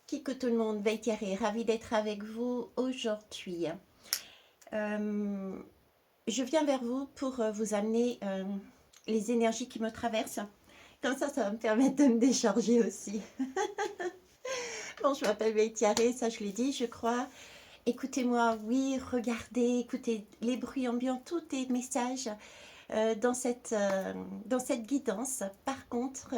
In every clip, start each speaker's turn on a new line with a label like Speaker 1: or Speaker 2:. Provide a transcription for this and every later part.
Speaker 1: Kiko tout le monde, Thierry, ravi d'être avec vous aujourd'hui. Euh, je viens vers vous pour vous amener les énergies qui me traversent. Comme ça va me permettre de me décharger aussi. Bon, je m'appelle Thierry, ça je l'ai dit, je crois. Écoutez-moi, oui, regardez, écoutez les bruits ambiants, tous les messages euh, dans, cette, euh, dans cette guidance. Par contre,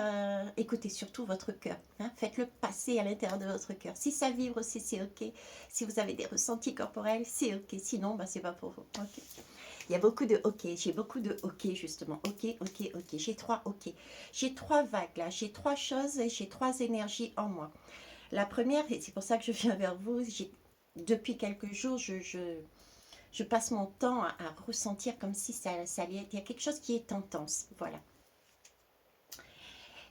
Speaker 1: écoutez surtout votre cœur. Hein, faites-le passer à l'intérieur de votre cœur. Si ça vibre aussi, c'est OK. Si vous avez des ressentis corporels, c'est OK. Sinon, bah, c'est pas pour vous. OK. Il y a beaucoup de OK. J'ai beaucoup de OK, justement. OK, OK, OK. J'ai trois OK. J'ai trois vagues là. J'ai trois choses et j'ai trois énergies en moi. La première, et c'est pour ça que je viens vers vous, depuis quelques jours, je passe mon temps à ressentir comme si ça allait être. Il y a quelque chose qui est intense. Voilà.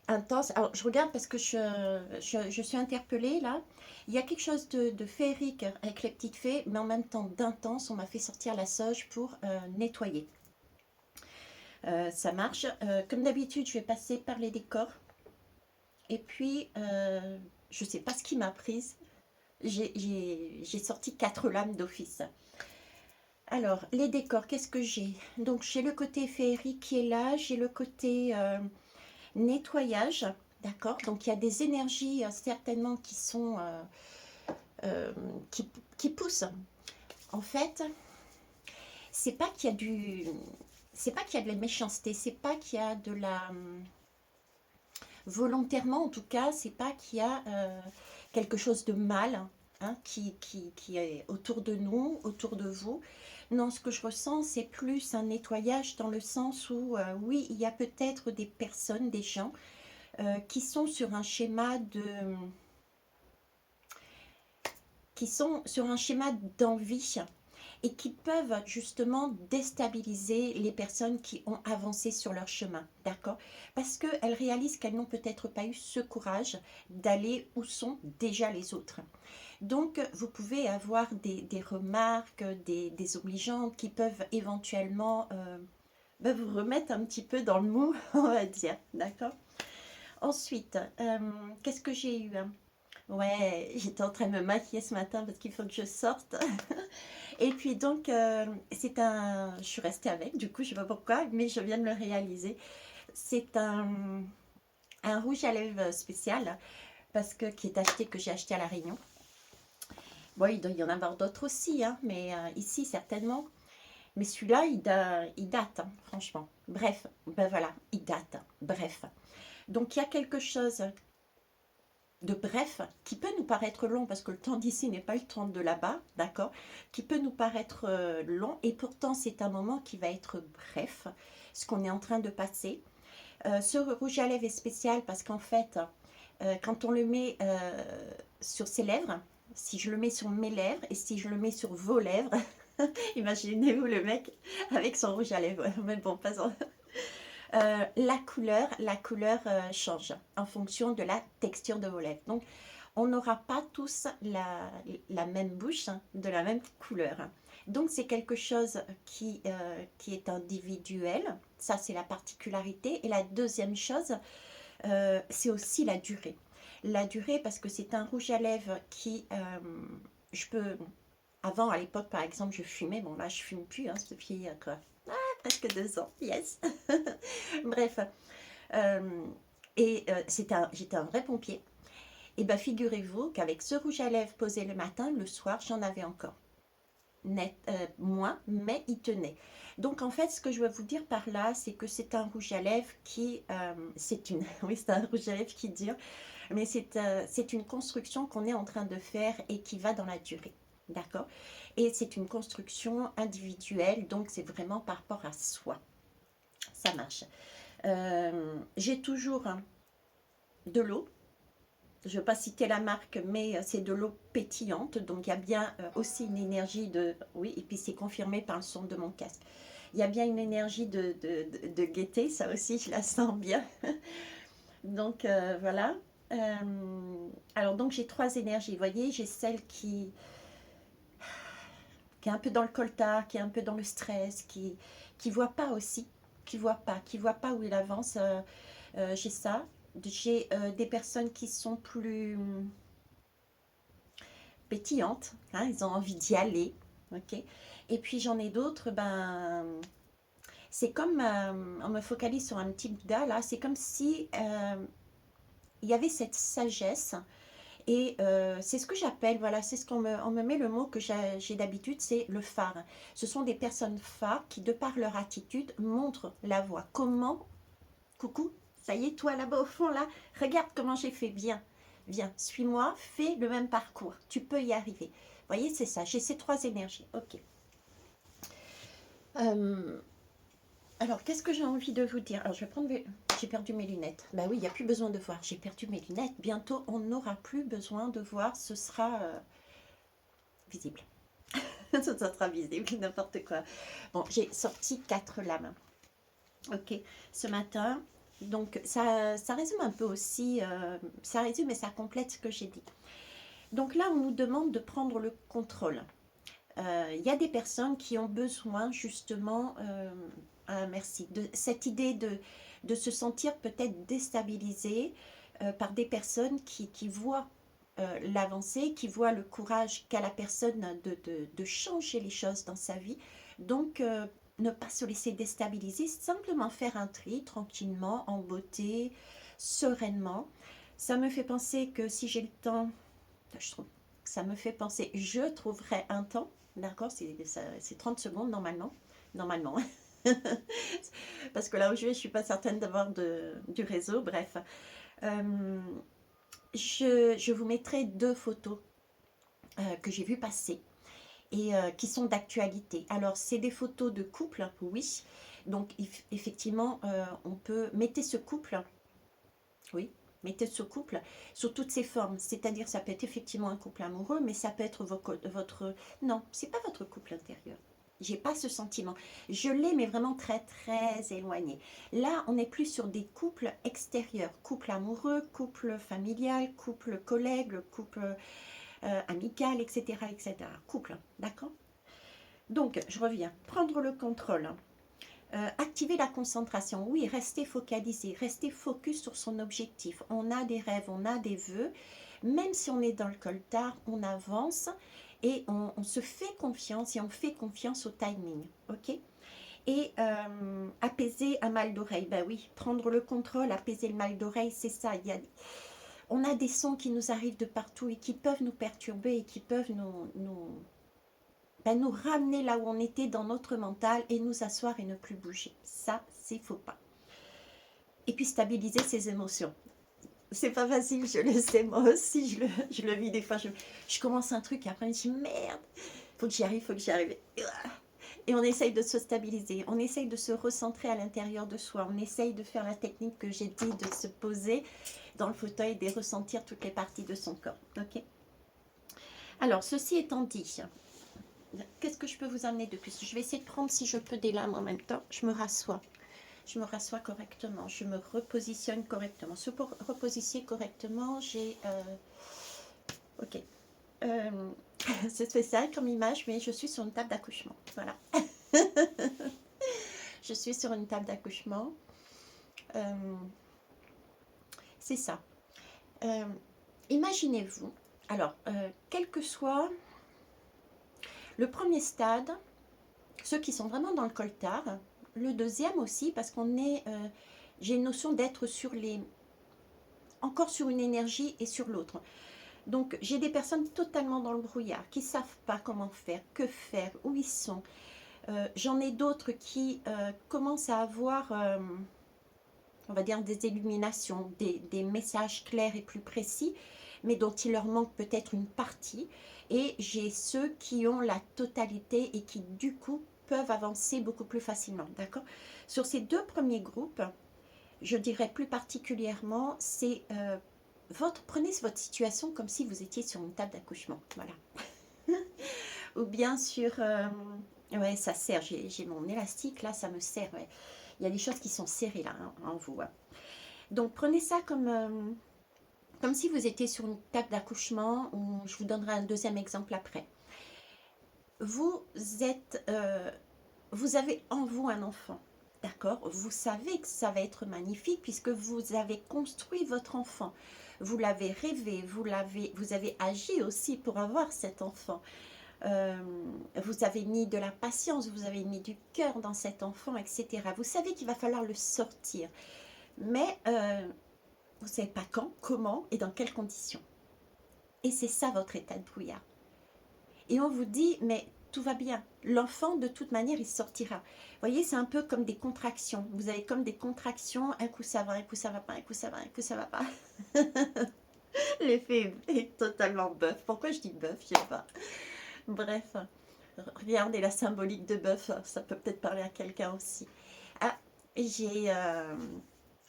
Speaker 1: Intense. Alors, je regarde parce que je suis interpellée là. Il y a quelque chose de féerique avec les petites fées, mais en même temps d'intense. On m'a fait sortir la sauge pour nettoyer. Ça marche. Comme d'habitude, je vais passer par les décors. Et puis, je ne sais pas ce qui m'a prise. J'ai sorti 4 lames d'office. Alors, les décors, qu'est-ce que j'ai? Donc, j'ai le côté féerique qui est là, j'ai le côté nettoyage, d'accord? Donc, il y a des énergies certainement qui sont euh, qui poussent. En fait, c'est pas qu'il y a du, c'est pas qu'il y a de la méchanceté, c'est pas qu'il y a de la volontairement en tout cas, c'est pas qu'il y a quelque chose de mal hein, qui est autour de nous, autour de vous. Non, ce que je ressens, c'est plus un nettoyage dans le sens où, oui, il y a peut-être des personnes, des gens qui sont sur un schéma de, qui sont sur un schéma d'envie et qui peuvent justement déstabiliser les personnes qui ont avancé sur leur chemin, d'accord? Parce qu'elles réalisent qu'elles n'ont peut-être pas eu ce courage d'aller où sont déjà les autres. Donc, vous pouvez avoir des remarques, des obligeantes qui peuvent éventuellement vous remettre un petit peu dans le mou, on va dire, d'accord? Ensuite, qu'est-ce que j'ai eu? Ouais, j'étais en train de me maquiller ce matin parce qu'il faut que je sorte. Et puis donc, je suis restée avec, du coup, je ne sais pas pourquoi, mais je viens de le réaliser. C'est un rouge à lèvres spécial, parce qui est acheté, que j'ai acheté à La Réunion. Bon, il doit y en avoir d'autres aussi, hein, mais ici, certainement. Mais celui-là, il date, hein, franchement. Bref, ben voilà, il date. Bref. Donc, il y a quelque chose de bref, qui peut nous paraître long, parce que le temps d'ici n'est pas le temps de là-bas, d'accord, qui peut nous paraître long, et pourtant c'est un moment qui va être bref, ce qu'on est en train de passer. Ce rouge à lèvres est spécial parce qu'en fait, quand on le met sur ses lèvres, si je le mets sur mes lèvres, et si je le mets sur vos lèvres, imaginez-vous le mec avec son rouge à lèvres, mais bon, passons. La couleur change en fonction de la texture de vos lèvres. Donc, on n'aura pas tous la même bouche hein, de la même couleur. Donc, c'est quelque chose qui est individuel. Ça, c'est la particularité. Et la deuxième chose, c'est aussi la durée. La durée, parce que c'est un rouge à lèvres qui, je peux, avant, à l'époque, par exemple, je fumais. Bon, là, je fume plus, hein, depuis quoi, presque 2 ans, yes. Bref, euh, j'étais un vrai pompier. Et bien, figurez-vous qu'avec ce rouge à lèvres posé le matin, le soir, j'en avais encore. Net, moins, mais il tenait. Donc, en fait, ce que je veux vous dire par là, c'est que c'est un rouge à lèvres qui. Oui, c'est un rouge à lèvres qui dure, mais c'est une construction qu'on est en train de faire et qui va dans la durée. D'accord? Et c'est une construction individuelle, donc c'est vraiment par rapport à soi. Ça marche. J'ai toujours de l'eau. Je ne vais pas citer la marque, mais c'est de l'eau pétillante. Donc il y a bien aussi une énergie de... Oui, et puis c'est confirmé par le son de mon casque. Il y a bien une énergie de gaieté, ça aussi je la sens bien. Donc voilà. Alors donc j'ai trois énergies. Vous voyez, j'ai celle qui est un peu dans le coltard, qui est un peu dans le stress, qui voit pas aussi, qui voit pas où il avance. J'ai ça. J'ai des personnes qui sont plus pétillantes, hein, ils ont envie d'y aller, ok. Et puis j'en ai d'autres, ben, c'est comme, on me focalise sur un petit Bouddha là, c'est comme si il y avait cette sagesse. Et c'est ce que j'appelle, voilà, c'est ce on me met le mot que j'ai d'habitude, c'est le phare. Ce sont des personnes phares qui, de par leur attitude, montrent la voie. Comment, coucou, ça y est, toi là-bas au fond, là, regarde comment j'ai fait, viens, viens, suis-moi, fais le même parcours, tu peux y arriver. Vous voyez, c'est ça, j'ai ces trois énergies, ok. Euh, alors, qu'est-ce que j'ai envie de vous dire? Alors, je vais prendre J'ai perdu mes lunettes. Bah oui, il n'y a plus besoin de voir. J'ai perdu mes lunettes. Bientôt, on n'aura plus besoin de voir. Ce sera visible. Ce sera visible, n'importe quoi. Bon, j'ai sorti 4 lames. Ok, ce matin. Donc, ça résume un peu aussi. Ça résume et ça complète ce que j'ai dit. Donc là, on nous demande de prendre le contrôle. Il y a des personnes qui ont besoin justement, merci, de cette idée de se sentir peut-être déstabilisé par des personnes qui voient l'avancée, qui voient le courage qu'a la personne de changer les choses dans sa vie. Donc, ne pas se laisser déstabiliser, simplement faire un tri tranquillement, en beauté, sereinement. Ça me fait penser que si j'ai le temps, je trouve, ça me fait penser, je trouverai un temps. D'accord, c'est 30 secondes normalement. Normalement. Parce que là où je vais, je ne suis pas certaine d'avoir du réseau. Bref. Euh, je vous mettrai 2 photos que j'ai vues passer et qui sont d'actualité. Alors, c'est des photos de couple, oui. Donc, effectivement, on peut... Mettez ce couple, oui, mettez ce couple sous toutes ses formes. C'est-à-dire, ça peut être effectivement un couple amoureux, mais ça peut être votre... Non, c'est pas votre couple intérieur. J'ai pas ce sentiment. Je l'ai, mais vraiment très, très éloigné. Là, on est plus sur des couples extérieurs. Couple amoureux, couple familial, couple collègue, couple amical, etc., etc. Couple, d'accord. Donc, je reviens. Prendre le contrôle. Activer la concentration. Oui, rester focalisé, rester focus sur son objectif. On a des rêves, on a des vœux. Même si on est dans le coltard, on avance et on se fait confiance et on fait confiance au timing. Ok. Et apaiser un mal d'oreille. Ben oui, prendre le contrôle, apaiser le mal d'oreille, c'est ça. On a des sons qui nous arrivent de partout et qui peuvent nous perturber et qui peuvent nous ramener là où on était dans notre mental et nous asseoir et ne plus bouger. Ça, c'est faux pas. Et puis stabiliser ses émotions. C'est pas facile, je le sais, moi aussi, je le vis des fois. Je commence un truc et après je me dis merde, faut que j'y arrive, faut que j'y arrive. Et on essaye de se stabiliser, on essaye de se recentrer à l'intérieur de soi, on essaye de faire la technique que j'ai dit, de se poser dans le fauteuil et de ressentir toutes les parties de son corps. Ok. Alors, ceci étant dit, qu'est-ce que je peux vous amener de plus? Je vais essayer de prendre, si je peux, des lames en même temps. Je me rassois. Je me rassois correctement. Je me repositionne correctement. Pour repositionner correctement, j'ai... ok. C'est spécial comme image, mais je suis sur une table d'accouchement. Voilà. Je suis sur une table d'accouchement. C'est ça. Imaginez-vous. Alors, quel que soit le premier stade, ceux qui sont vraiment dans le coltard, le deuxième aussi, parce qu'on est... j'ai une notion d'être encore sur une énergie et sur l'autre. Donc, j'ai des personnes totalement dans le brouillard, qui ne savent pas comment faire, que faire, où ils sont. J'en ai d'autres qui commencent à avoir, on va dire, des illuminations, des messages clairs et plus précis, mais dont il leur manque peut-être une partie. Et j'ai ceux qui ont la totalité et qui, du coup, peuvent avancer beaucoup plus facilement. D'accord. Sur ces 2 premiers groupes, je dirais plus particulièrement, c'est prenez votre situation comme si vous étiez sur une table d'accouchement. Voilà. Ou bien sur... ouais, ça serre. J'ai mon élastique, là, ça me serre. Ouais. Il y a des choses qui sont serrées, là, hein, en vous. Ouais. Donc, prenez ça comme si vous étiez sur une table d'accouchement, ou je vous donnerai un deuxième exemple après. Vous avez en vous un enfant. D'accord. Vous savez que ça va être magnifique puisque vous avez construit votre enfant. vous l'avez rêvé, vous avez agi aussi pour avoir cet enfant. Vous avez mis de la patience, vous avez mis du cœur dans cet enfant, etc. Vous savez qu'il va falloir le sortir, mais vous ne savez pas quand, comment et dans quelles conditions. Et c'est ça votre état de brouillard. Et on vous dit, mais tout va bien. L'enfant, de toute manière, il sortira. Vous voyez, c'est un peu comme des contractions. Vous avez comme des contractions, un coup ça va, un coup ça va pas, un coup ça va, un coup ça va pas. L'effet est totalement bœuf. Pourquoi je dis bœuf, je sais pas. Bref, regardez la symbolique de bœuf, ça peut peut-être parler à quelqu'un aussi. Ah,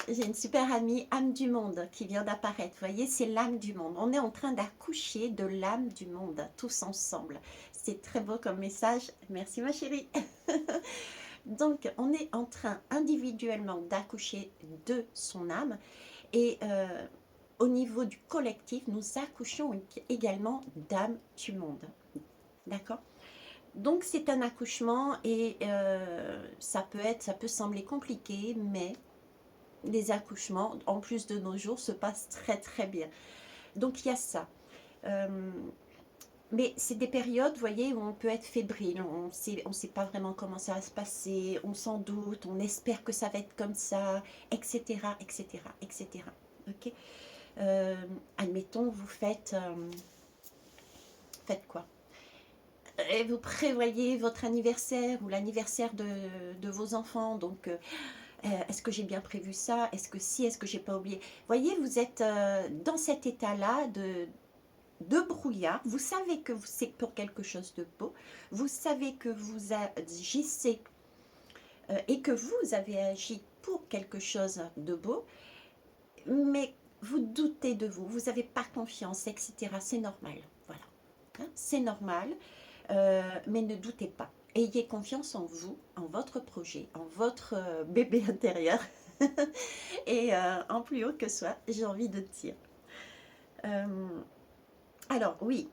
Speaker 1: j'ai une super amie, âme du monde, qui vient d'apparaître. Vous voyez, c'est l'âme du monde. On est en train d'accoucher de l'âme du monde, tous ensemble. C'est très beau comme message. Merci ma chérie. Donc, on est en train individuellement d'accoucher de son âme. Et au niveau du collectif, nous accouchons également d'âme du monde. D'accord? Donc, c'est un accouchement et ça peut sembler compliqué, mais les accouchements, en plus de nos jours, se passent très très bien. Donc il y a ça. Mais c'est des périodes, vous voyez, où on peut être fébrile, on sait pas vraiment comment ça va se passer, on s'en doute, on espère que ça va être comme ça, etc., etc., etc. Ok. Admettons, vous faites quoi? Et vous prévoyez votre anniversaire ou l'anniversaire de vos enfants, donc est-ce que j'ai bien prévu ça? Est-ce que si? Est-ce que j'ai pas oublié? Voyez, vous êtes dans cet état-là de brouillard. Vous savez que c'est pour quelque chose de beau. Vous savez que vous agissez et que vous avez agi pour quelque chose de beau, mais vous doutez de vous, vous n'avez pas confiance, etc. C'est normal. Voilà. Hein, c'est normal, mais ne doutez pas. Ayez confiance en vous, en votre projet, en votre bébé intérieur. Et en plus haut que soi, j'ai envie de dire. Alors oui,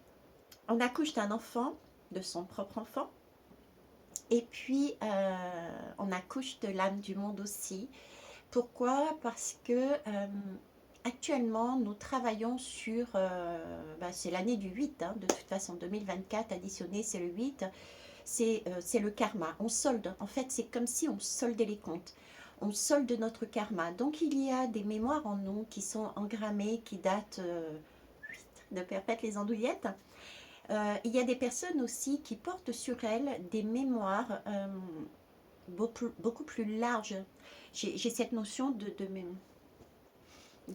Speaker 1: on accouche d'un enfant, de son propre enfant, et puis on accouche de l'âme du monde aussi. Pourquoi? Parce que actuellement, nous travaillons sur, c'est l'année du 8, hein, de toute façon, 2024 additionné, c'est le 8, c'est le karma, on solde, en fait c'est comme si on soldait les comptes, on solde notre karma, donc il y a des mémoires en nous qui sont engrammées, qui datent de perpète les andouillettes. Il y a des personnes aussi qui portent sur elles des mémoires beaucoup plus larges. J'ai cette notion de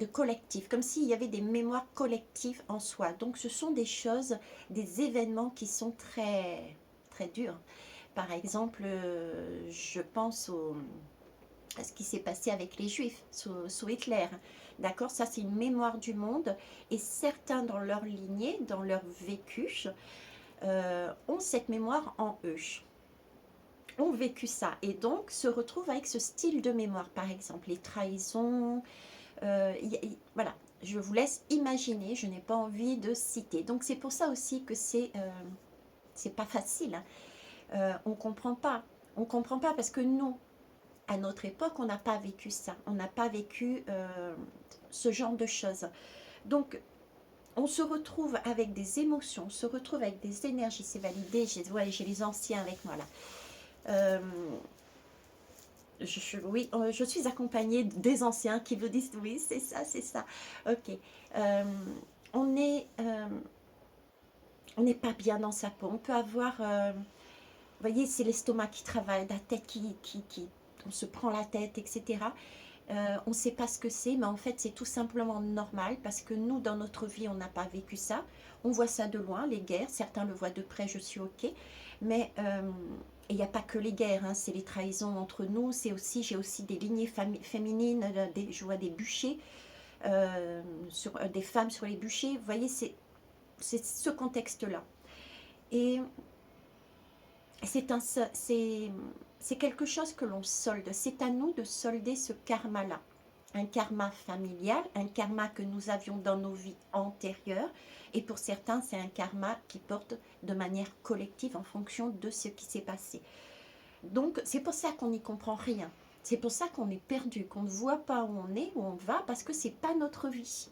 Speaker 1: collectif, comme s'il y avait des mémoires collectives en soi. Donc ce sont des choses, des événements qui sont très, très durs. Par exemple, je pense à ce qui s'est passé avec les Juifs sous Hitler. D'accord, ça c'est une mémoire du monde et certains dans leur lignée, dans leur vécu, ont cette mémoire en eux, ont vécu ça et donc se retrouvent avec ce style de mémoire, par exemple les trahisons, voilà, je vous laisse imaginer, je n'ai pas envie de citer. Donc c'est pour ça aussi que c'est pas facile, hein. On comprend pas parce que nous, à notre époque, on n'a pas vécu ça, on n'a pas vécu ce genre de choses. Donc on se retrouve avec des émotions, on se retrouve avec des énergies, c'est validé, j'ai les anciens avec moi là. Oui, je suis accompagnée des anciens qui vous disent oui, c'est ça, c'est ça. Ok. On n'est pas bien dans sa peau. On peut avoir, vous voyez, c'est l'estomac qui travaille, la tête on se prend la tête, etc. On ne sait pas ce que c'est, mais en fait, c'est tout simplement normal parce que nous, dans notre vie, on n'a pas vécu ça. On voit ça de loin, les guerres. Certains le voient de près, je suis ok. Mais il n'y a pas que les guerres, hein, c'est les trahisons entre nous. C'est aussi, j'ai aussi des lignées féminines, je vois des bûchers, des femmes sur les bûchers. Vous voyez, c'est ce contexte-là. Et c'est quelque chose que l'on solde. C'est à nous de solder ce karma-là. Un karma familial, un karma que nous avions dans nos vies antérieures. Et pour certains, c'est un karma qui porte de manière collective en fonction de ce qui s'est passé. Donc, c'est pour ça qu'on n'y comprend rien. C'est pour ça qu'on est perdu, qu'on ne voit pas où on est, où on va, parce que c'est pas notre vie.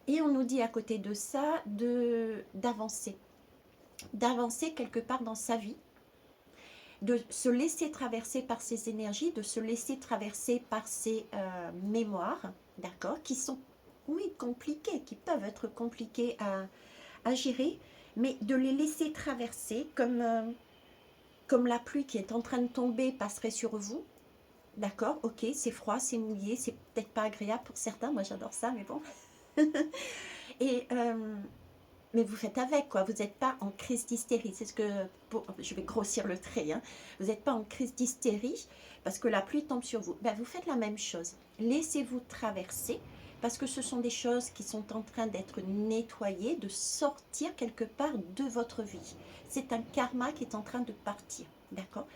Speaker 1: Et on nous dit à côté de ça d'avancer. D'avancer quelque part dans sa vie, de se laisser traverser par ces énergies, de se laisser traverser par ces mémoires, d'accord, qui sont, oui, compliquées, qui peuvent être compliquées à gérer, mais de les laisser traverser comme la pluie qui est en train de tomber passerait sur vous. D'accord, ok, c'est froid, c'est mouillé, c'est peut-être pas agréable pour certains, moi j'adore ça, mais bon. Et mais vous faites avec, quoi. Vous n'êtes pas en crise d'hystérie. C'est ce que, je vais grossir le trait, hein. Vous n'êtes pas en crise d'hystérie parce que la pluie tombe sur vous. Ben, vous faites la même chose. Laissez-vous traverser parce que ce sont des choses qui sont en train d'être nettoyées, de sortir quelque part de votre vie. C'est un karma qui est en train de partir, d'accord?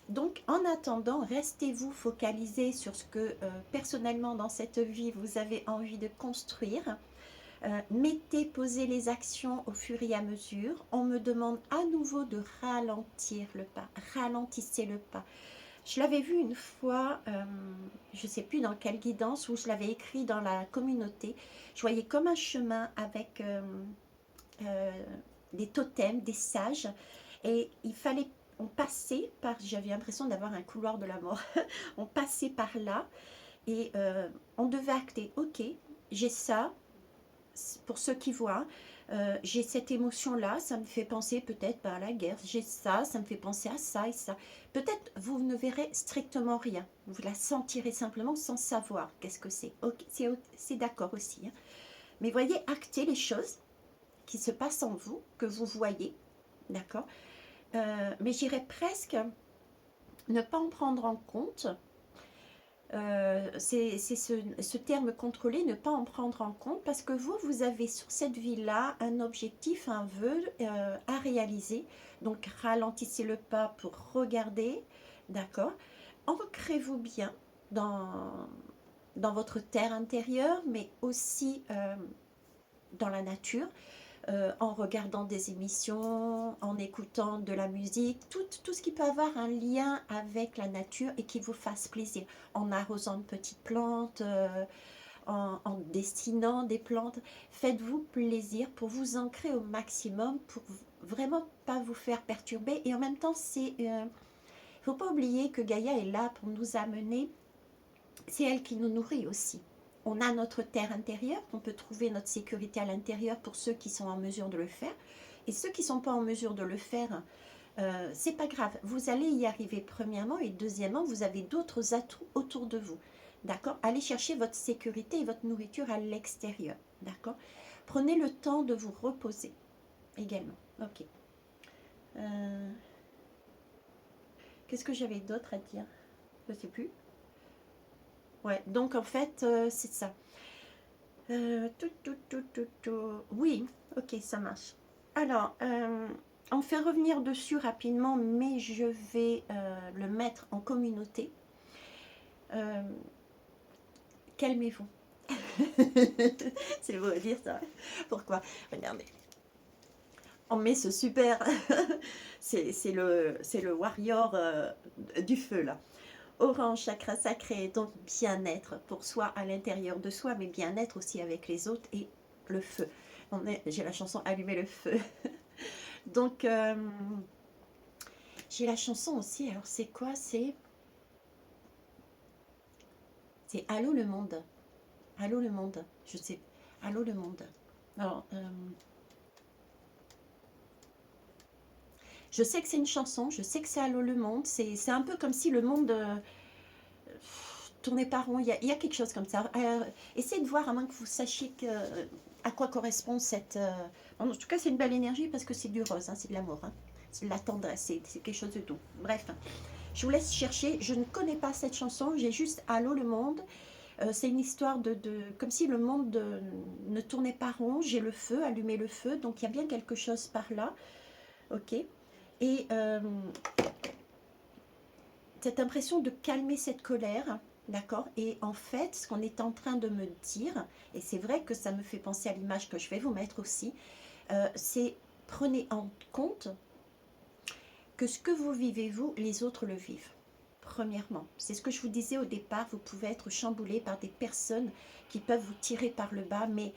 Speaker 1: Donc, en attendant, restez-vous focalisé sur ce que, personnellement, dans cette vie, vous avez envie de construire. Posez les actions au fur et à mesure. On me demande à nouveau de ralentir le pas. Ralentissez le pas. Je l'avais vu une fois, je ne sais plus dans quelle guidance, où je l'avais écrit dans la communauté. Je voyais comme un chemin avec euh, des totems, des sages. Et il fallait, on passait par, j'avais l'impression d'avoir un couloir de la mort. On passait par là et on devait acter, ok, j'ai ça, pour ceux qui voient, j'ai cette émotion-là, ça me fait penser peut-être à la guerre, j'ai ça, ça me fait penser à ça et ça. Peut-être vous ne verrez strictement rien, vous la sentirez simplement sans savoir qu'est-ce que c'est. Okay, c'est d'accord aussi, hein. Mais voyez, actez les choses qui se passent en vous, que vous voyez, d'accord. Mais j'irais presque ne pas en prendre en compte. C'est ce terme contrôler, ne pas en prendre en compte, parce que vous avez sur cette vie-là un objectif, un vœu à réaliser. Donc ralentissez le pas pour regarder, d'accord. Ancrez-vous bien dans, dans votre terre intérieure, mais aussi dans la nature. En regardant des émissions, en écoutant de la musique, tout ce qui peut avoir un lien avec la nature et qui vous fasse plaisir, en arrosant de petites plantes, en dessinant des plantes. Faites-vous plaisir pour vous ancrer au maximum, pour vraiment pas vous faire perturber. Et en même temps, il ne faut pas oublier que Gaïa est là pour nous amener, c'est elle qui nous nourrit aussi. On a notre terre intérieure, on peut trouver notre sécurité à l'intérieur pour ceux qui sont en mesure de le faire. Et ceux qui ne sont pas en mesure de le faire, c'est pas grave. Vous allez y arriver premièrement, et deuxièmement, vous avez d'autres atouts autour de vous. D'accord? Allez chercher votre sécurité et votre nourriture à l'extérieur. D'accord? Prenez le temps de vous reposer également. Ok. Qu'est-ce que j'avais d'autre à dire? Je ne sais plus. Ouais, donc en fait, c'est ça. Oui, ok, ça marche. Alors, on fait revenir dessus rapidement, mais je vais le mettre en communauté. Calmez-vous. C'est beau à dire ça. Pourquoi? Regardez. On met ce super... c'est le warrior du feu, là. Orange, chakra sacré, donc bien-être pour soi à l'intérieur de soi, mais bien-être aussi avec les autres, et le feu. J'ai la chanson Allumer le feu. Donc, j'ai la chanson aussi, alors c'est quoi? C'est Allô le monde. Allô le monde. Je sais. Allô le monde. Alors, je sais que c'est une chanson, je sais que c'est Allô le monde. C'est un peu comme si le monde tournait pas rond. Il y a quelque chose comme ça. Essayez de voir, à moins que vous sachiez à quoi correspond cette... En tout cas, c'est une belle énergie parce que c'est du rose, hein, c'est de l'amour. Hein. C'est de la tendresse, c'est quelque chose de doux. Bref, je vous laisse chercher. Je ne connais pas cette chanson, j'ai juste Allô le monde. C'est une histoire comme si le monde ne tournait pas rond. J'ai le feu, allumer le feu, donc il y a bien quelque chose par là. Ok. Et cette impression de calmer cette colère, d'accord. Et en fait, ce qu'on est en train de me dire, et c'est vrai que ça me fait penser à l'image que je vais vous mettre aussi, c'est prenez en compte que ce que vous vivez, vous, les autres le vivent. Premièrement, c'est ce que je vous disais au départ, vous pouvez être chamboulé par des personnes qui peuvent vous tirer par le bas, mais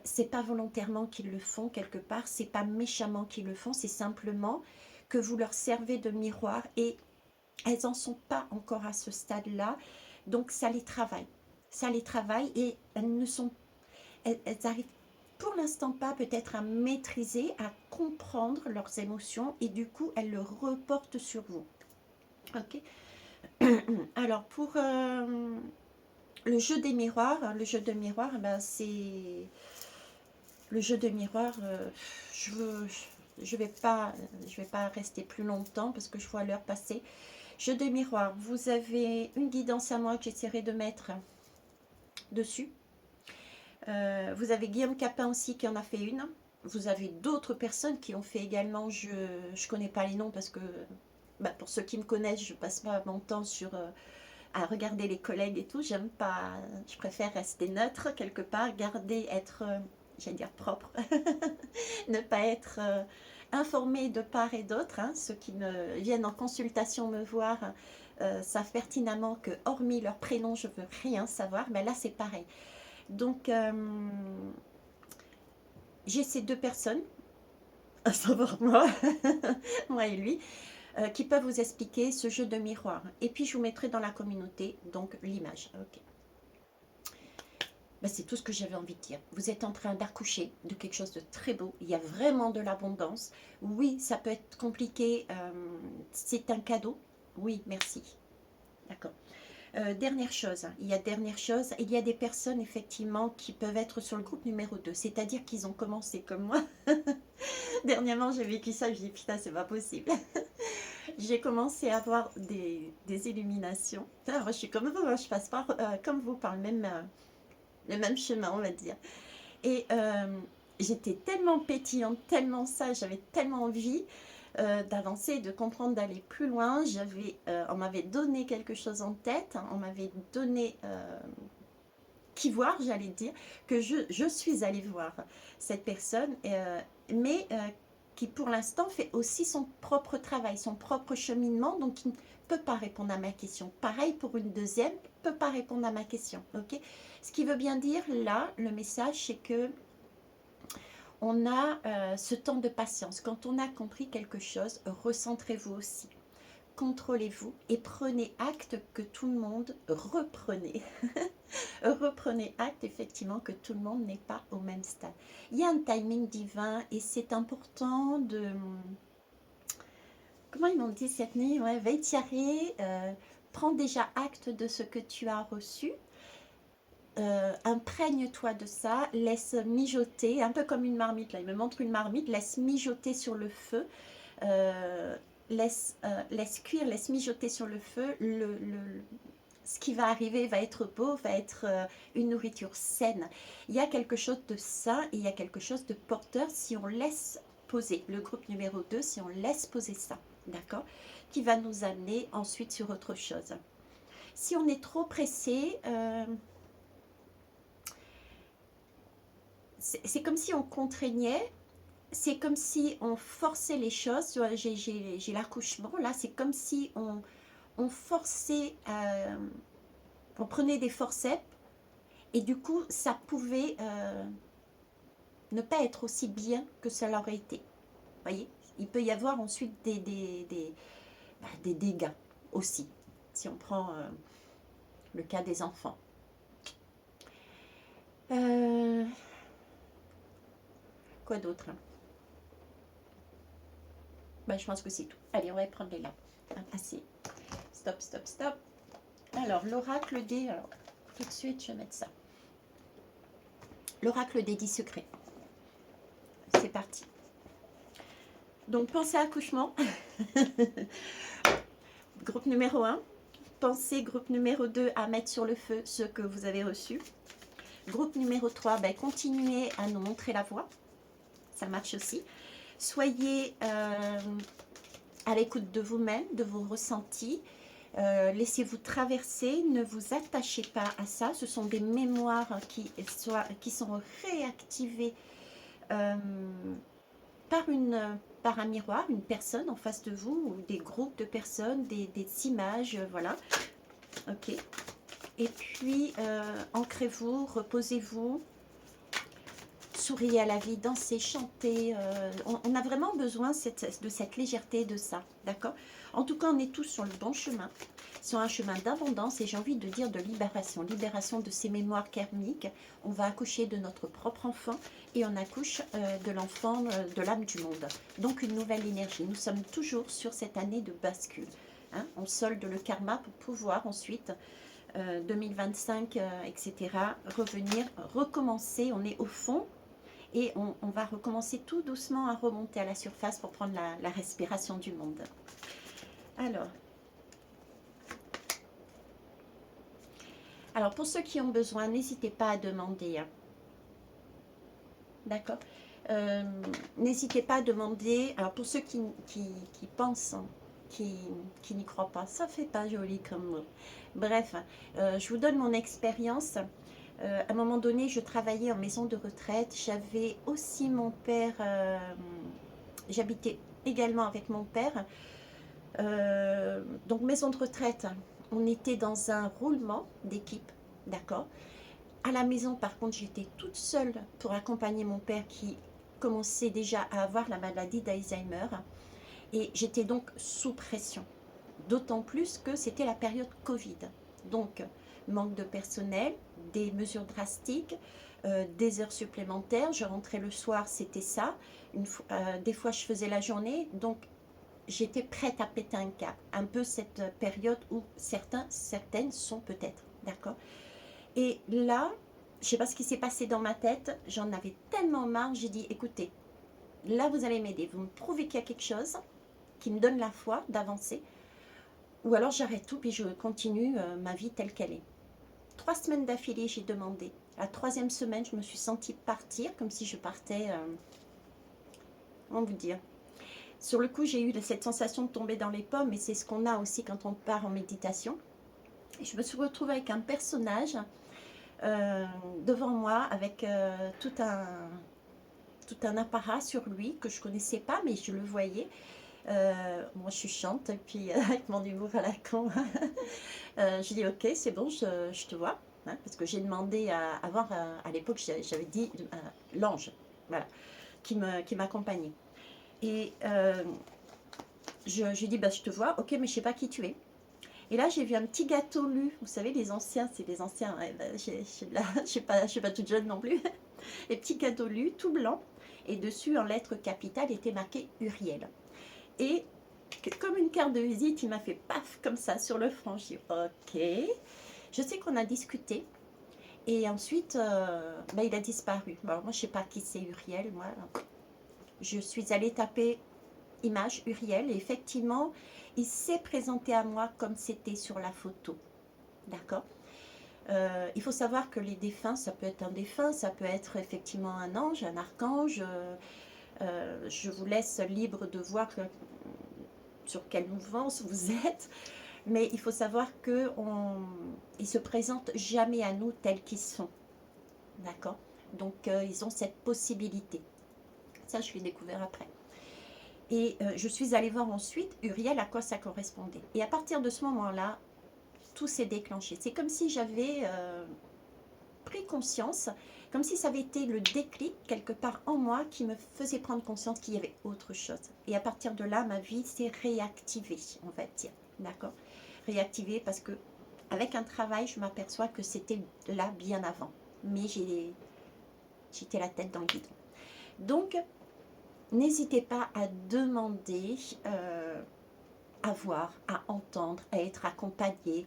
Speaker 1: c'est pas volontairement qu'ils le font quelque part, c'est pas méchamment qu'ils le font, c'est simplement que vous leur servez de miroir et elles n'en sont pas encore à ce stade-là, donc ça les travaille et elles ne sont, elles arrivent pour l'instant pas peut-être à maîtriser, à comprendre leurs émotions et du coup elles le reportent sur vous. Ok. Alors pour le jeu des miroirs, le jeu de miroir, ben c'est le jeu de miroir. Je veux, je vais pas rester plus longtemps parce que je vois l'heure passer. Jeu de miroir. Vous avez une guidance à moi que j'essaierai de mettre dessus. Vous avez Guillaume Capin aussi qui en a fait une. Vous avez d'autres personnes qui ont fait également. Je ne connais pas les noms parce que bah, pour ceux qui me connaissent, je passe pas mon temps sur à regarder les collègues et tout. J'aime pas. Je préfère rester neutre quelque part, garder, être, j'allais dire propre, ne pas être informé de part et d'autre. Hein. Ceux qui me viennent en consultation me voir savent pertinemment que hormis leur prénom, je veux rien savoir. Mais là, c'est pareil. Donc, j'ai ces deux personnes, à savoir moi, moi et lui, qui peuvent vous expliquer ce jeu de miroir. Et puis, je vous mettrai dans la communauté, donc l'image. Ok. Ben, c'est tout ce que j'avais envie de dire. Vous êtes en train d'accoucher de quelque chose de très beau. Il y a vraiment de l'abondance. Oui, ça peut être compliqué. C'est un cadeau. Oui, merci. D'accord. Dernière chose, il y a des personnes effectivement qui peuvent être sur le groupe numéro 2, c'est-à-dire qu'ils ont commencé comme moi. Dernièrement, j'ai vécu ça, je dis putain, c'est pas possible. J'ai commencé à avoir des illuminations. Alors, je suis comme vous, hein, je passe par, comme vous par le même chemin, on va dire. Et j'étais tellement pétillante, tellement sage, j'avais tellement envie d'avancer, de comprendre, d'aller plus loin. On m'avait donné quelque chose en tête, hein, on m'avait donné qui voir, j'allais dire, que je suis allée voir cette personne, mais qui pour l'instant fait aussi son propre travail, son propre cheminement, donc il ne peut pas répondre à ma question. Pareil pour une deuxième, ne peut pas répondre à ma question. Ok. Ce qui veut bien dire, là, le message, c'est que on a ce temps de patience. Quand on a compris quelque chose, recentrez-vous aussi. Contrôlez-vous et prenez acte que tout le monde, reprenez acte effectivement que tout le monde n'est pas au même stade. Il y a un timing divin et c'est important de... Comment ils m'ont dit cette nuit, ouais, Veitiaré, prends déjà acte de ce que tu as reçu. Imprègne-toi de ça, laisse mijoter, un peu comme une marmite, là il me montre une marmite, laisse mijoter sur le feu, laisse cuire, laisse mijoter sur le feu, ce qui va arriver va être beau, va être une nourriture saine. Il y a quelque chose de sain et il y a quelque chose de porteur si on laisse poser, le groupe numéro 2, si on laisse poser ça, d'accord, qui va nous amener ensuite sur autre chose. Si on est trop pressé, c'est comme si on contraignait, c'est comme si on forçait les choses. J'ai l'accouchement, là, c'est comme si on forçait, on prenait des forceps, et du coup, ça pouvait ne pas être aussi bien que ça l'aurait été. Vous voyez, il peut y avoir ensuite des dégâts aussi, si on prend le cas des enfants. Quoi d'autre? Ben, je pense que c'est tout. Allez, on va prendre les lampes. Assez. Stop, stop, stop. Alors, l'oracle des... Alors, tout de suite, je vais mettre ça. L'oracle des 10 secrets. C'est parti. Donc, pensez à accouchement. Groupe numéro 1. Pensez, groupe numéro 2, à mettre sur le feu ce que vous avez reçu. Groupe numéro 3, ben, continuez à nous montrer la voie. Ça marche aussi. Soyez à l'écoute de vous-même, de vos ressentis. Laissez-vous traverser, ne vous attachez pas à ça. Ce sont des mémoires qui sont réactivées par un miroir, une personne en face de vous, ou des groupes de personnes, des images, voilà. Ok. Et puis, ancrez-vous, reposez-vous. souriez à la vie, dansez, chantez. On a vraiment besoin de cette légèreté, de ça, d'accord? En tout cas, on est tous sur le bon chemin, sur un chemin d'abondance et j'ai envie de dire de libération. Libération de ces mémoires karmiques. On va accoucher de notre propre enfant et on accouche de l'enfant, de l'âme du monde. Donc une nouvelle énergie. Nous sommes toujours sur cette année de bascule. Hein? On solde le karma pour pouvoir ensuite 2025, etc., revenir, recommencer. On est au fond et on va recommencer tout doucement à remonter à la surface pour prendre la respiration du monde. Alors pour ceux qui ont besoin, n'hésitez pas à demander. Hein. D'accord. N'hésitez pas à demander. Alors pour ceux qui pensent, hein, qui n'y croient pas, ça fait pas joli comme mot. Bref, je vous donne mon expérience. À un moment donné, je travaillais en maison de retraite. J'avais aussi mon père. J'habitais également avec mon père. Donc maison de retraite, on était dans un roulement d'équipe, d'accord. À la maison, par contre, j'étais toute seule pour accompagner mon père qui commençait déjà à avoir la maladie d'Alzheimer. Et j'étais donc sous pression. D'autant plus que c'était la période Covid. Donc, manque de personnel, des mesures drastiques, des heures supplémentaires. Je rentrais le soir, c'était ça. Des fois, je faisais la journée. Donc, j'étais prête à péter un câble. Un peu cette période où certaines sont peut-être. D'accord. Et là, je ne sais pas ce qui s'est passé dans ma tête. J'en avais tellement marre. J'ai dit, écoutez, là, vous allez m'aider. Vous me prouvez qu'il y a quelque chose qui me donne la foi d'avancer. Ou alors j'arrête tout, puis je continue ma vie telle qu'elle est. 3 semaines d'affilée, j'ai demandé. La 3e semaine, je me suis sentie partir, comme si je partais... comment vous dire? Sur le coup, j'ai eu cette sensation de tomber dans les pommes, et c'est ce qu'on a aussi quand on part en méditation. Et je me suis retrouvée avec un personnage devant moi, avec tout un apparat sur lui, que je ne connaissais pas, mais je le voyais. Moi je suis chiante et puis avec mon humour à la con je dis ok c'est bon je te vois hein, parce que j'ai demandé à avoir à l'époque j'avais dit l'ange voilà qui m'accompagnait et je dis bah je te vois ok mais je sais pas qui tu es et là j'ai vu un petit gâteau lu, vous savez les anciens c'est les anciens ouais, bah, je suis pas toute jeune non plus les petits gâteaux lus tout blanc et dessus en lettres capitales était marqué Uriel. Et comme une carte de visite, il m'a fait paf comme ça sur le front. Je dis ok. Je sais qu'on a discuté. Et ensuite, il a disparu. Bon, moi, je ne sais pas qui c'est Uriel. Moi, je suis allée taper image Uriel. Et effectivement, il s'est présenté à moi comme c'était sur la photo. D'accord. Il faut savoir que les défunts, ça peut être un défunt, ça peut être effectivement un ange, un archange. Je vous laisse libre de voir sur quelle mouvance vous êtes, mais il faut savoir qu'ils ne se présentent jamais à nous tels qu'ils sont, d'accord. Donc ils ont cette possibilité, ça je l'ai découvert après. Et je suis allée voir ensuite Uriel à quoi ça correspondait, et à partir de ce moment-là, tout s'est déclenché. C'est comme si j'avais pris conscience, comme si ça avait été le déclic quelque part en moi qui me faisait prendre conscience qu'il y avait autre chose. Et à partir de là, ma vie s'est réactivée, on va dire. D'accord. Réactivée parce que avec un travail, je m'aperçois que c'était là bien avant. Mais j'étais la tête dans le guidon. Donc, n'hésitez pas à demander, à voir, à entendre, à être accompagné.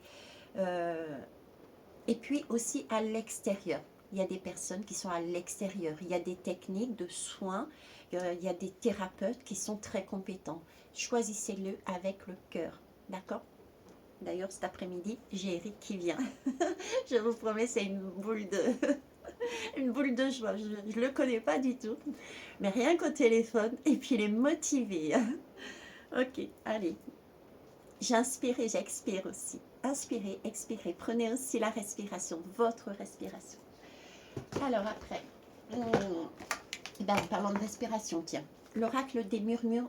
Speaker 1: Et puis aussi à l'extérieur. Il y a des personnes qui sont à l'extérieur. Il y a des techniques de soins. Il y a des thérapeutes qui sont très compétents. Choisissez-le avec le cœur. D'accord? D'ailleurs, cet après-midi, j'ai Eric qui vient. Je vous promets, c'est une boule de joie. Je ne le connais pas du tout. Mais rien qu'au téléphone. Et puis, il est motivé. Ok, allez. J'inspire et j'expire aussi. Inspirez, expirez. Prenez aussi la respiration, votre respiration. Alors après, parlons de respiration, tiens. L'oracle des murmures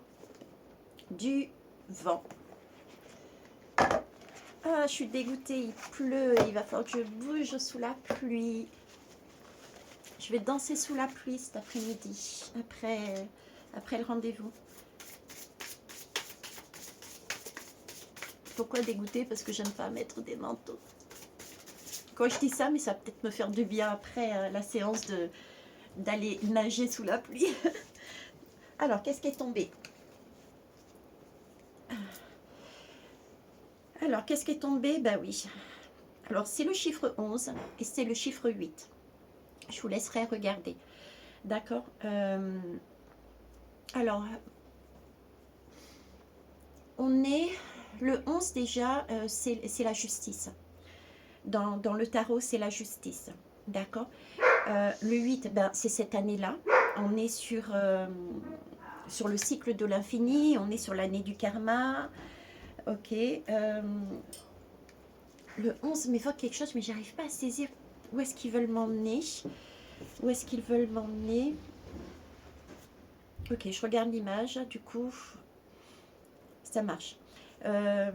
Speaker 1: du vent. Ah, je suis dégoûtée, il pleut, il va falloir que je bouge sous la pluie. Je vais danser sous la pluie cet après-midi, après le rendez-vous. Pourquoi dégoûter? Parce que j'aime pas mettre des manteaux. Quand je dis ça, mais ça va peut-être me faire du bien après la séance d'aller nager sous la pluie. Alors, qu'est-ce qui est tombé? Alors, qu'est-ce qui est tombé? Ben oui. Alors, c'est le chiffre 11 et c'est le chiffre 8. Je vous laisserai regarder. D'accord. Alors, on est... Le 11 déjà, c'est la justice. Dans le tarot, c'est la justice. D'accord. Le 8, ben, c'est cette année-là. On est sur le cycle de l'infini. On est sur l'année du karma. Ok. Le 11 m'évoque quelque chose, mais j'arrive pas à saisir où est-ce qu'ils veulent m'emmener. Où est-ce qu'ils veulent m'emmener? Ok, je regarde l'image. Du coup, ça marche. Le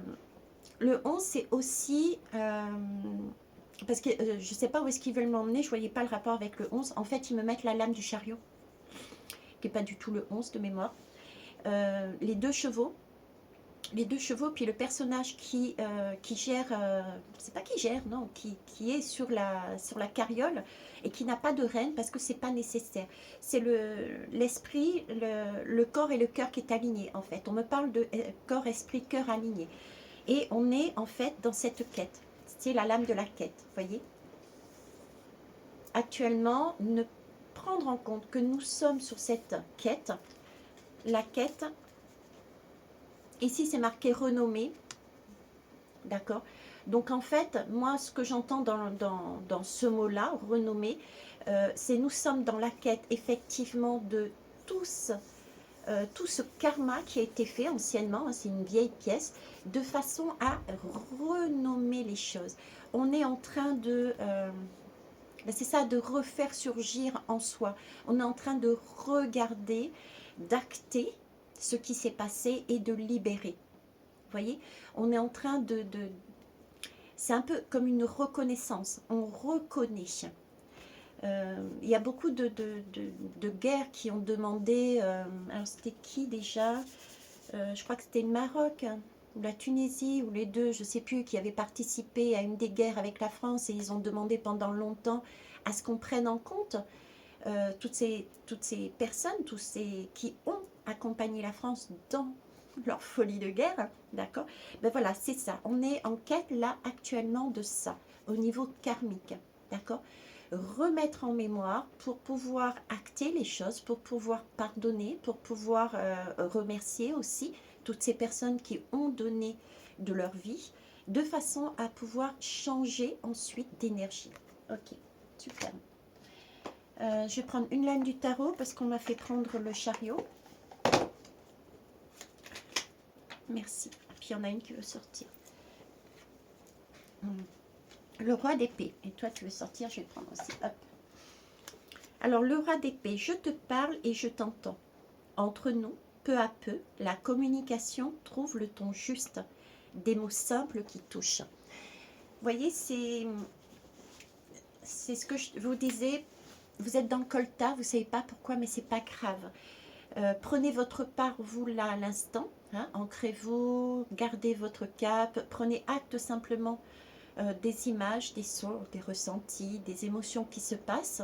Speaker 1: 11, c'est aussi... parce que je ne sais pas où est-ce qu'ils veulent m'emmener, je ne voyais pas le rapport avec le 11. En fait, ils me mettent la lame du chariot, qui n'est pas du tout le 11 de mémoire. Les deux chevaux, puis le personnage qui gère, c'est pas qui gère, non, qui est sur la carriole et qui n'a pas de rêne parce que c'est pas nécessaire. C'est l'esprit, le corps et le cœur qui est aligné en fait. On me parle de corps, esprit, cœur aligné. Et on est en fait dans cette quête. C'est la lame de la quête, voyez. Actuellement, ne prendre en compte que nous sommes sur cette quête. La quête, ici c'est marqué renommée, d'accord. Donc en fait, moi ce que j'entends dans ce mot-là, renommée, c'est nous sommes dans la quête effectivement de tous tout ce karma qui a été fait anciennement, hein, c'est une vieille pièce, de façon à renommer les choses. On est en train de, c'est ça, de refaire surgir en soi. On est en train de regarder, d'acter ce qui s'est passé et de libérer. Vous voyez, on est en train c'est un peu comme une reconnaissance. On reconnaît. Il y a beaucoup de guerres qui ont demandé, alors c'était qui déjà, je crois que c'était le Maroc, hein, ou la Tunisie, ou les deux, je ne sais plus, qui avaient participé à une des guerres avec la France et ils ont demandé pendant longtemps à ce qu'on prenne en compte toutes ces personnes, tous ces qui ont accompagné la France dans leur folie de guerre, d'accord. Ben voilà, c'est ça, on est en quête là actuellement de ça, au niveau karmique, d'accord. Remettre en mémoire pour pouvoir acter les choses, pour pouvoir pardonner, pour pouvoir remercier aussi toutes ces personnes qui ont donné de leur vie, de façon à pouvoir changer ensuite d'énergie. Ok, super. Je vais prendre une lame du tarot parce qu'on m'a fait prendre le chariot. Merci. Puis il y en a une qui veut sortir. Le roi d'épée. Et toi, tu veux sortir, je vais prendre aussi. Hop. Alors, le roi d'épée, je te parle et je t'entends. Entre nous, peu à peu, la communication trouve le ton juste, des mots simples qui touchent. Vous voyez, c'est ce que je vous disais, vous êtes dans le colta, vous ne savez pas pourquoi, mais c'est pas grave. Prenez votre part, vous, là, à l'instant, hein, ancrez-vous, gardez votre cap, prenez acte simplement des images, des sons, des ressentis, des émotions qui se passent.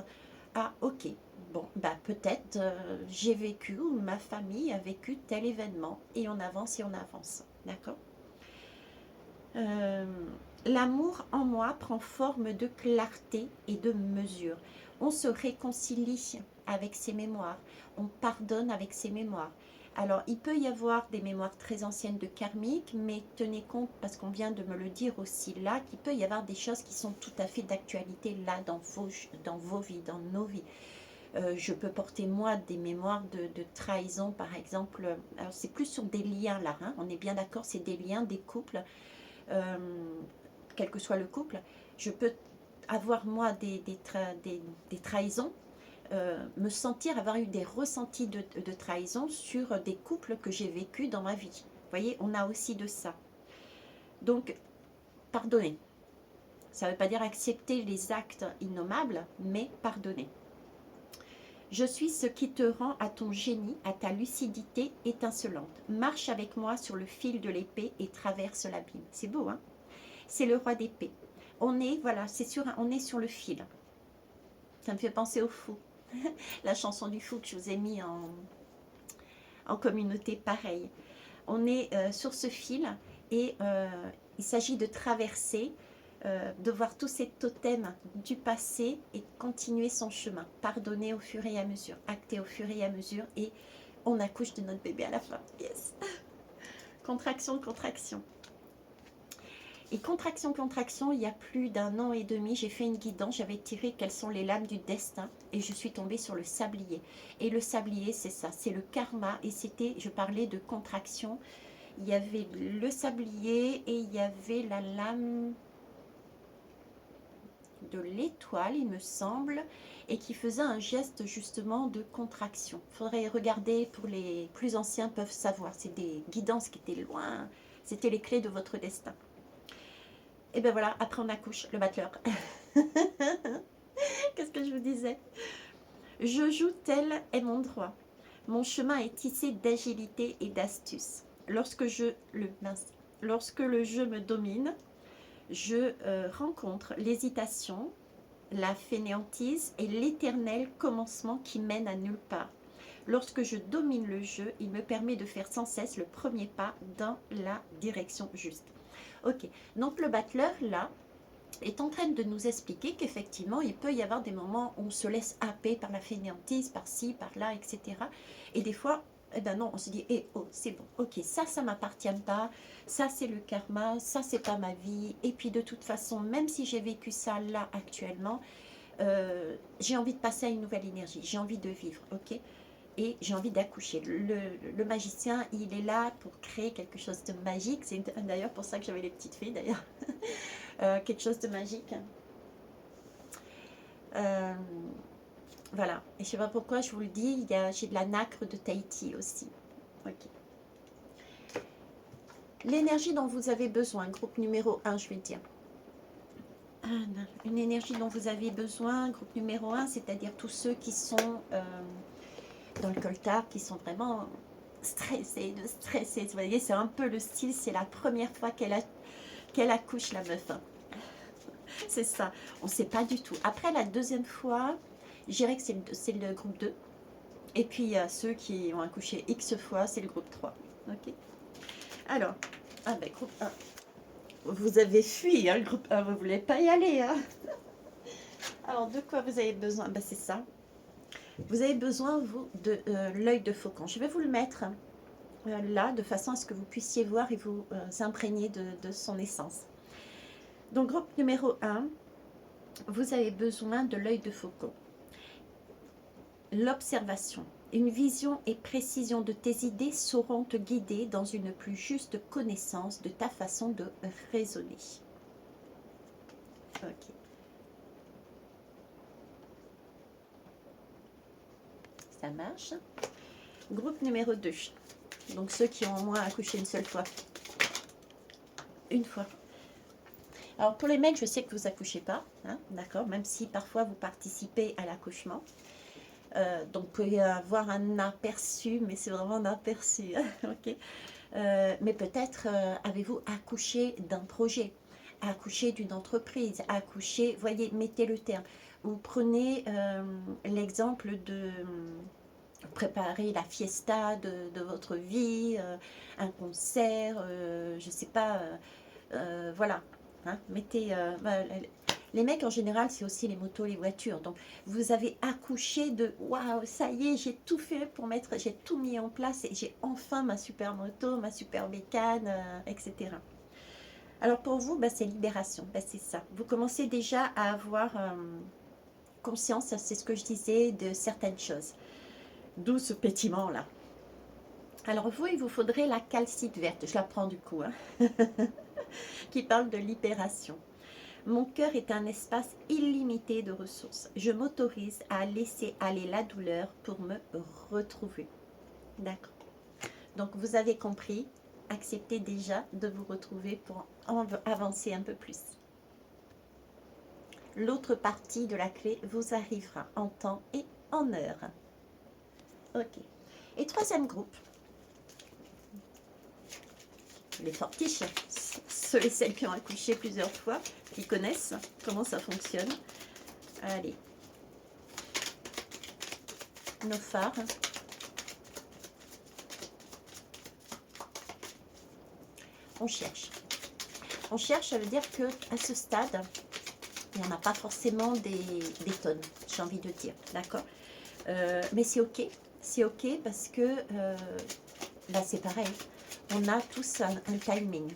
Speaker 1: Ah, ok, bon, bah peut-être j'ai vécu ou ma famille a vécu tel événement et on avance, d'accord. L'amour en moi prend forme de clarté et de mesure. On se réconcilie avec ses mémoires, on pardonne avec ses mémoires. Alors, il peut y avoir des mémoires très anciennes de karmique, mais tenez compte, parce qu'on vient de me le dire aussi là, qu'il peut y avoir des choses qui sont tout à fait d'actualité là, dans vos vies, dans nos vies. Je peux porter moi des mémoires de trahison par exemple. Alors c'est plus sur des liens là, hein, on est bien d'accord, c'est des liens, des couples, quel que soit le couple. Je peux avoir moi des trahisons, me sentir avoir eu des ressentis de trahison sur des couples que j'ai vécu dans ma vie. Vous voyez, on a aussi de ça. Donc, pardonner. Ça ne veut pas dire accepter les actes innommables, mais pardonner. Je suis ce qui te rend à ton génie, à ta lucidité étincelante. Marche avec moi sur le fil de l'épée et traverse l'abîme. C'est beau, hein? C'est le roi d'épée. On est, voilà, on est sur le fil. Ça me fait penser au fou. La chanson du fou que je vous ai mis en communauté, pareil. On est sur ce fil et il s'agit de traverser, de voir tous ces totems du passé et continuer son chemin. Pardonner au fur et à mesure, acter au fur et à mesure et on accouche de notre bébé à la fin. Yes. Contraction, contraction. Et contraction, contraction, il y a plus d'un an et demi, j'ai fait une guidance, j'avais tiré quelles sont les lames du destin et je suis tombée sur le sablier. Et le sablier, c'est ça, c'est le karma et c'était, je parlais de contraction, il y avait le sablier et il y avait la lame de l'étoile, il me semble, et qui faisait un geste justement de contraction. Il faudrait regarder, pour les plus anciens peuvent savoir, c'est des guidances qui étaient loin, c'était les clés de votre destin. Et ben voilà, après on accouche, le battleur. Qu'est-ce que je vous disais? Je joue tel est mon droit. Mon chemin est tissé d'agilité et d'astuce. Lorsque le jeu me domine, je rencontre l'hésitation, la fainéantise et l'éternel commencement qui mène à nulle part. Lorsque je domine le jeu, il me permet de faire sans cesse le premier pas dans la direction juste. Ok, donc le battleur là est en train de nous expliquer qu'effectivement il peut y avoir des moments où on se laisse happer par la fainéantise, par ci, par là, etc. Et des fois, eh ben non, on se dit, eh oh, c'est bon, ok, ça m'appartient pas, ça c'est le karma, ça c'est pas ma vie. Et puis de toute façon, même si j'ai vécu ça là actuellement, j'ai envie de passer à une nouvelle énergie, j'ai envie de vivre, ok? Et j'ai envie d'accoucher. Le magicien, il est là pour créer quelque chose de magique. C'est d'ailleurs pour ça que j'avais les petites filles, d'ailleurs. Quelque chose de magique. Voilà. Et je ne sais pas pourquoi je vous le dis, j'ai de la nacre de Tahiti aussi. Ok. L'énergie dont vous avez besoin, groupe numéro 1, je vais dire. Une énergie dont vous avez besoin, groupe numéro 1, c'est-à-dire tous ceux qui sont dans le coltard, qui sont vraiment stressés. Vous voyez, c'est un peu le style, c'est la première fois qu'elle accouche, la meuf. C'est ça, on ne sait pas du tout. Après la deuxième fois, je dirais que c'est le groupe 2. Et puis ceux qui ont accouché X fois, c'est le groupe 3. Ok. Alors, groupe 1. Vous avez fui, hein, le groupe 1, vous ne voulez pas y aller. Hein. Alors, de quoi vous avez besoin? C'est ça. Vous avez besoin, vous, de l'œil de faucon. Je vais vous le mettre là, de façon à ce que vous puissiez voir et vous imprégner de son essence. Donc, groupe numéro 1, vous avez besoin de l'œil de faucon. L'observation. Une vision et précision de tes idées sauront te guider dans une plus juste connaissance de ta façon de raisonner. Ok. Ça marche. Groupe numéro 2. Donc ceux qui ont au moins accouché une seule fois. Une fois. Alors pour les mecs, je sais que vous accouchez pas, hein, d'accord, même si parfois vous participez à l'accouchement. Donc vous pouvez avoir un aperçu, mais c'est vraiment un aperçu. Ok. Mais peut-être avez-vous accouché d'un projet, accouché d'une entreprise, accouché, voyez, mettez le terme. Vous prenez l'exemple de préparer la fiesta de votre vie, un concert, je ne sais pas, voilà. Hein, mettez, les mecs en général, c'est aussi les motos, les voitures. Donc, vous avez accouché de waouh, ça y est, j'ai tout fait pour mettre, j'ai tout mis en place et j'ai enfin ma super moto, ma super bécane, etc. Alors pour vous, c'est libération, c'est ça. Vous commencez déjà à avoir conscience, c'est ce que je disais, de certaines choses. D'où ce pétiment là. Alors vous, il vous faudrait la calcite verte, je la prends du coup, hein, qui parle de libération. Mon cœur est un espace illimité de ressources. Je m'autorise à laisser aller la douleur pour me retrouver. D'accord. Donc vous avez compris, acceptez déjà de vous retrouver pour avancer un peu plus. L'autre partie de la clé vous arrivera en temps et en heure. Ok. Et troisième groupe, les fortiches, ceux et celles qui ont accouché plusieurs fois, qui connaissent comment ça fonctionne. Allez. Nos phares. On cherche. On cherche, ça veut dire que à ce stade, il n'y en a pas forcément des tonnes, j'ai envie de dire, d'accord, mais c'est ok. C'est ok parce que là, c'est pareil. On a tous un timing.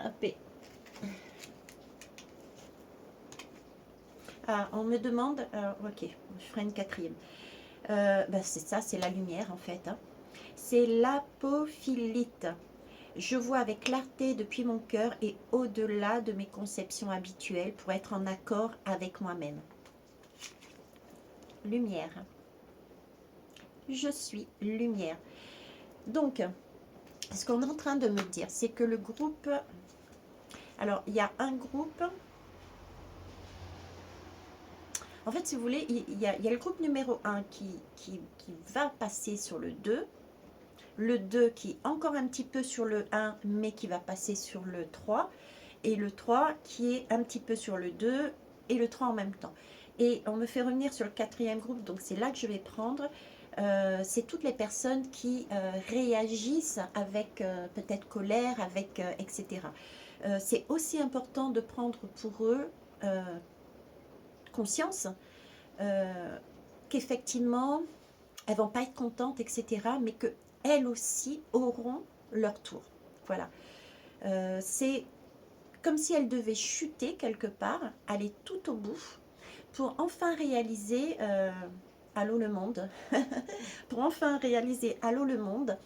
Speaker 1: Hop. Ah, on me demande, ok, je ferai une quatrième. Ben c'est ça, c'est la lumière en fait. Hein. C'est l'apophilite. Je vois avec clarté depuis mon cœur et au-delà de mes conceptions habituelles pour être en accord avec moi-même. Lumière. Je suis lumière. Donc, ce qu'on est en train de me dire, c'est que le groupe... Alors, il y a un groupe... En fait, si vous voulez, il y a le groupe numéro 1 qui va passer sur le 2. Le 2 qui est encore un petit peu sur le 1, mais qui va passer sur le 3. Et le 3 qui est un petit peu sur le 2 et le 3 en même temps. Et on me fait revenir sur le quatrième groupe, donc c'est là que je vais prendre. C'est toutes les personnes qui réagissent avec peut-être colère, avec etc. C'est aussi important de prendre pour eux conscience qu'effectivement, elles vont pas être contentes, etc. Mais qu'elles aussi auront leur tour. Voilà. C'est comme si elles devaient chuter quelque part, aller tout au bout, pour enfin réaliser allô le monde, pour enfin réaliser allô le monde.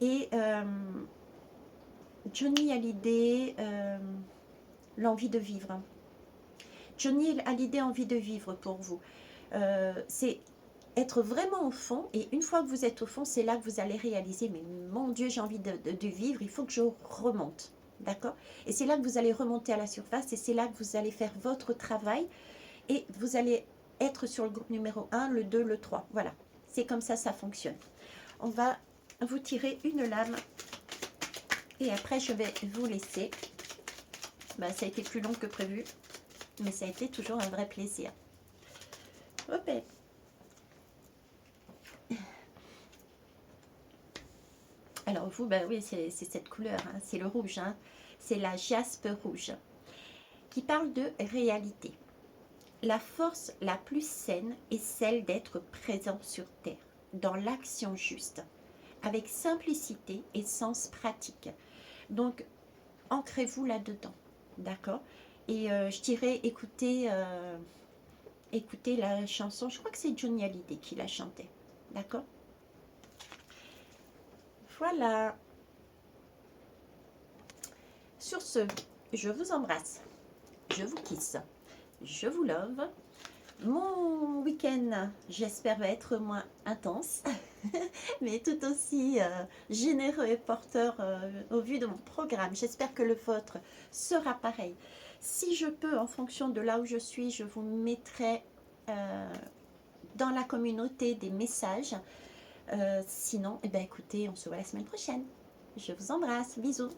Speaker 1: Et Johnny Hallyday, l'envie de vivre. Johnny Hallyday, envie de vivre pour vous. C'est être vraiment au fond, et une fois que vous êtes au fond, c'est là que vous allez réaliser, mais mon Dieu, j'ai envie de vivre, il faut que je remonte, d'accord? Et c'est là que vous allez remonter à la surface, et c'est là que vous allez faire votre travail, et vous allez être sur le groupe numéro 1, le 2, le 3, voilà. C'est comme ça fonctionne. On va vous tirer une lame, et après je vais vous laisser. Ben, ça a été plus long que prévu, mais ça a été toujours un vrai plaisir. Hop. Alors vous, ben oui, c'est cette couleur, hein, c'est le rouge, hein, c'est la jaspe rouge, qui parle de réalité. La force la plus saine est celle d'être présent sur Terre, dans l'action juste, avec simplicité et sens pratique. Donc, ancrez-vous là-dedans, d'accord? Et je dirais, écoutez la chanson, je crois que c'est Johnny Hallyday qui la chantait, d'accord? Voilà. Sur ce, je vous embrasse, je vous kiss, je vous love. Mon week-end, j'espère, va être moins intense, mais tout aussi généreux et porteur au vu de mon programme. J'espère que le vôtre sera pareil. Si je peux, en fonction de là où je suis, je vous mettrai dans la communauté des messages. Sinon, eh bien, écoutez, on se voit la semaine prochaine. Je vous embrasse. Bisous.